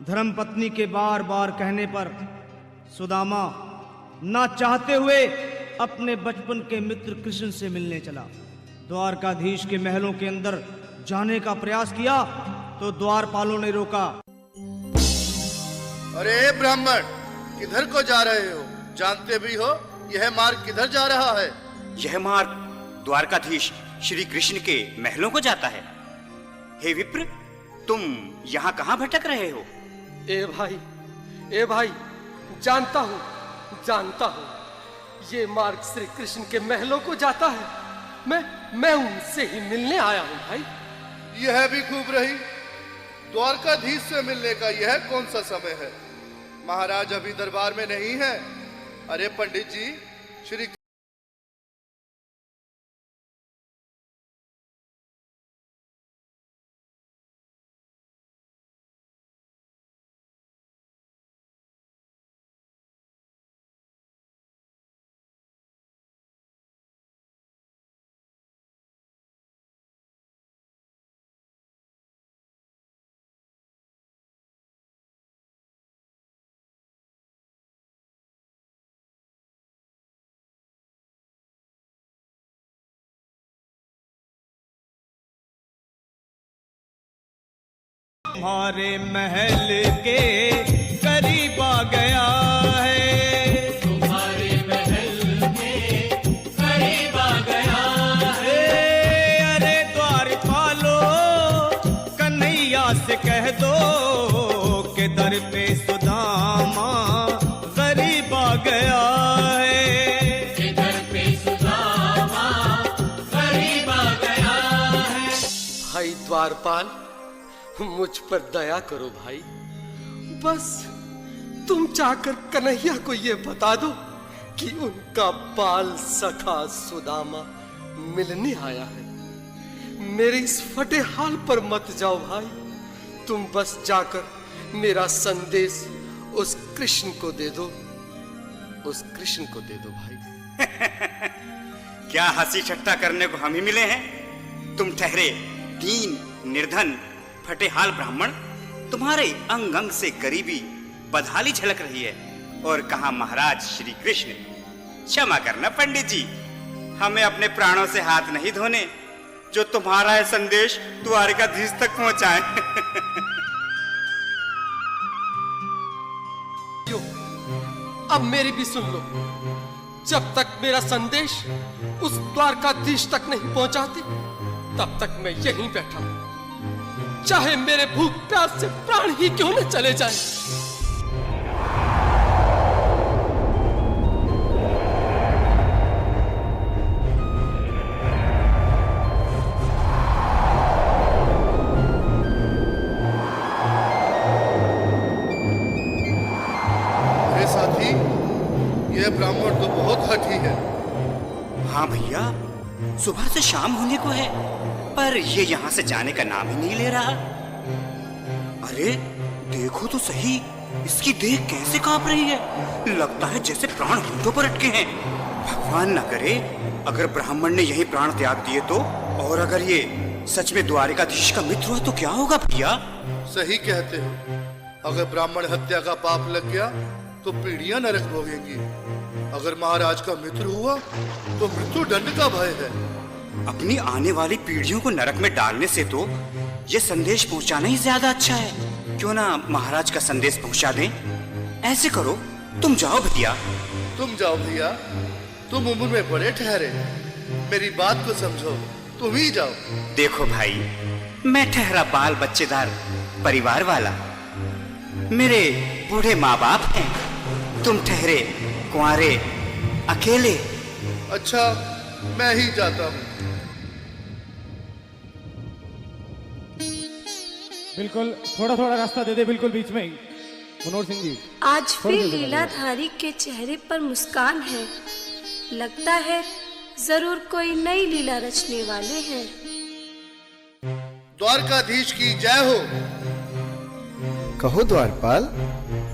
धर्मपत्नी के बार बार कहने पर सुदामा ना चाहते हुए अपने बचपन के मित्र कृष्ण से मिलने चला। द्वारकाधीश के महलों के अंदर जाने का प्रयास किया तो द्वारपालों ने रोका। अरे ब्राह्मण, किधर को जा रहे हो? जानते भी हो यह मार्ग किधर जा रहा है? यह मार्ग द्वारकाधीश श्री कृष्ण के महलों को जाता है। हे विप्र, तुम यहाँ कहाँ भटक रहे हो? ए भाई, जानता हूँ ये मार्ग श्री कृष्ण के महलों को जाता है। मैं उनसे ही मिलने आया हूँ भाई। यह भी खूब रही। द्वारकाधीश से मिलने का यह कौन सा समय है? महाराज अभी दरबार में नहीं है। अरे पंडित जी, श्री तुम्हारे महल के करीब आ गया है, तुम्हारे महल के करीब आ गया है। अरे द्वारपालो, कन्हैया से कह दो कि दर पे सुदामा गरीब आ गया है, कि दर पे सुदामा गरीब आ गया है। भाई द्वारपाल, मुझ पर दया करो भाई। बस तुम जाकर कन्हैया को ये बता दो कि उनका बाल सखा सुदामा मिलने आया है। मेरे इस फटे हाल पर मत जाओ भाई। तुम बस जाकर मेरा संदेश उस कृष्ण को दे दो, भाई। क्या हंसी ठट्टा करने को हम ही मिले हैं? तुम ठहरे दीन निर्धन फटेहाल ब्राह्मण, तुम्हारे अंग अंग से गरीबी बदहाली झलक रही है। और कहा महाराज श्री कृष्ण। क्षमा करना पंडित जी, हमें अपने प्राणों से हाथ नहीं धोने जो तुम्हारा है संदेश द्वारकाधीश तक पहुंचाए। अब मेरी भी सुन लो। जब तक मेरा संदेश उस द्वारकाधीश तक नहीं पहुंचाते, तब तक मैं यहीं बैठा हूं, चाहे मेरे भूख प्यास से प्राण ही क्यों न चले जाएं। अरे साथी, यह ब्राह्मण तो बहुत हठी है। हाँ भैया, सुबह से शाम होने को है, पर ये यहाँ से जाने का नाम ही नहीं ले रहा। अरे देखो तो सही, इसकी देह कैसे कांप रही है। लगता है जैसे प्राण होठों पर अटके हैं। भगवान न करे अगर ब्राह्मण ने यही प्राण त्याग दिए तो। और अगर ये सच में द्वारकाधीश का मित्र हुआ तो क्या होगा भैया? सही कहते हो। अगर ब्राह्मण हत्या का पाप लग गया तो पीढ़ियां नरक भोगेंगी। अगर महाराज का मित्र हुआ तो मृत्यु दंड का भय है। अपनी आने वाली पीढ़ियों को नरक में डालने से तो ये संदेश पहुंचाना ही ज्यादा अच्छा है। क्यों ना महाराज का संदेश पहुंचा दें। ऐसे करो, तुम जाओ भैया। तुम जाओ भैया, तुम उम्र में बड़े ठहरे, मेरी बात को समझो, तुम ही जाओ। देखो भाई, मैं ठहरा बाल बच्चेदार परिवार वाला, मेरे बूढ़े माँ बाप हैं। तुम ठहरे कुंवारे अकेले। अच्छा, मैं ही जाता हूँ। बिल्कुल, थोड़ा थोड़ा रास्ता दे दे, बिल्कुल बीच में ही। मनोहर सिंह जी, आज फिर लीलाधारी के चेहरे पर मुस्कान है। लगता है जरूर कोई नई लीला रचने वाले हैं। द्वारकाधीश की जय हो। कहो द्वारपाल,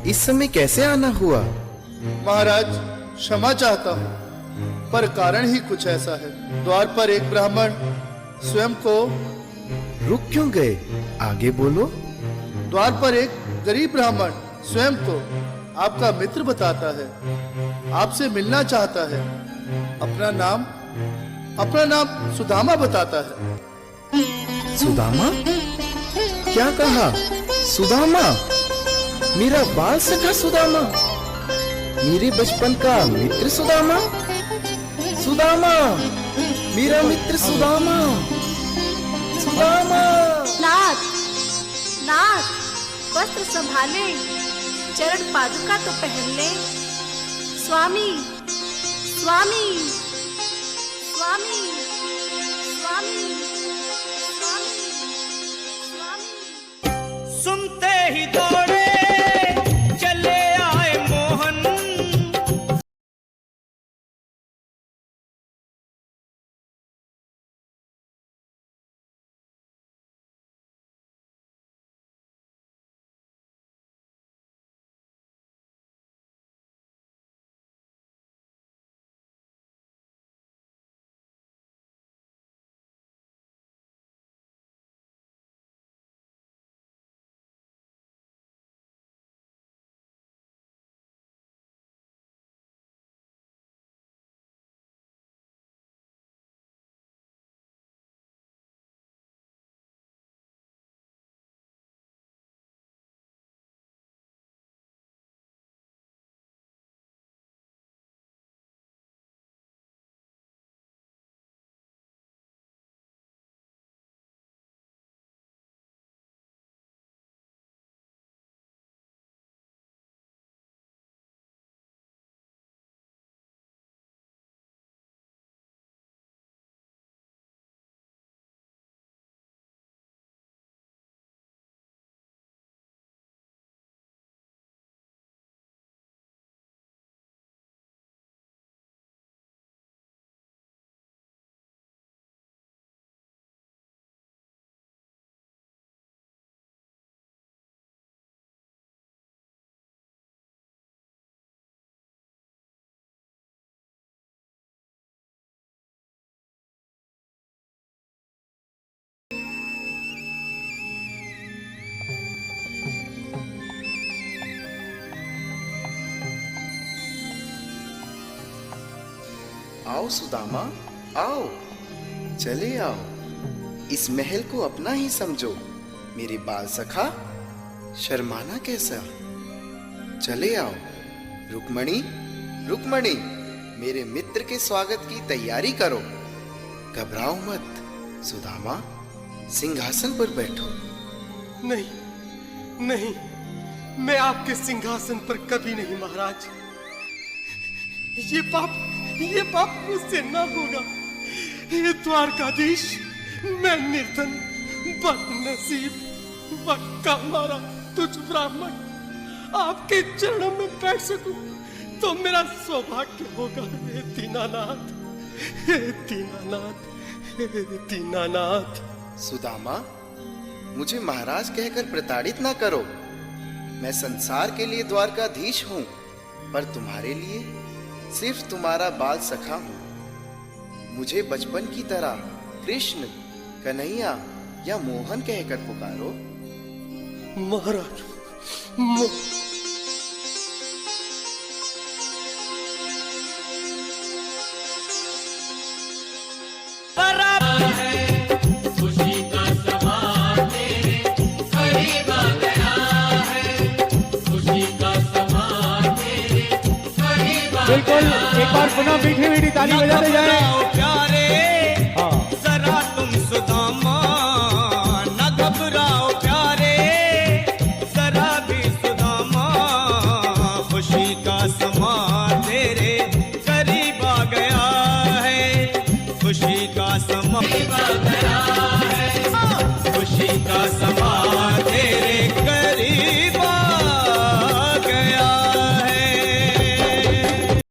इस समय कैसे आना हुआ? महाराज, क्षमा चाहता हूँ, पर कारण ही कुछ ऐसा है। द्वार पर एक ब्राह्मण स्वयं को रुक क्यों गए? आगे बोलो। द्वार पर एक गरीब ब्राह्मण स्वयं तो आपका मित्र बताता है, आपसे मिलना चाहता है। अपना नाम सुदामा बताता है। सुदामा? क्या कहा? सुदामा? मेरा बाल सखा सुदामा? मेरे बचपन का मित्र सुदामा? सुदामा, मेरा मित्र सुदामा। सुदामा। नाथ, नाथ, वस्त्र संभाले, चरण पादुका तो पहन ले। स्वामी, स्वामी, स्वामी, स्वामी, स्वामी, स्वामी। सुनते ही दौड़े चले आए मोहन। आओ सुदामा, आओ, चले आओ। इस महल को अपना ही समझो। मेरे बाल सखा, शर्माना कैसा? चले आओ। रुक्मणी, रुक्मणी, मेरे मित्र के स्वागत की तैयारी करो। घबराओ मत। सुदामा, सिंहासन पर बैठो। नहीं, नहीं, मैं आपके सिंहासन पर कभी नहीं महाराज। ये पाप मुझसे ना होगा। हे द्वारकाधीश, मैं निर्धन, बदनसीब, बक्का मारा तुझ ब्राह्मण आपके चरणों में बैठ सकूं तो मेरा सौभाग्य होगा। हे दीनानाथ, हे दीनानाथ, हे दीनानाथ। सुदामा, मुझे महाराज कहकर प्रताड़ित ना करो। मैं संसार के लिए द्वारकाधीश हूं, पर तुम्हारे लिए सिर्फ तुम्हारा बाल सखा हूं। मुझे बचपन की तरह कृष्ण, कन्हैया या मोहन कहकर पुकारो। महाराज, खुशी का समा तेरे करीब आ गया है। खुशी का समा तेरे करीब आ गया है। बिल्कुल, एक बार पुनः मीठी मीठी ताली बजाते जाएं।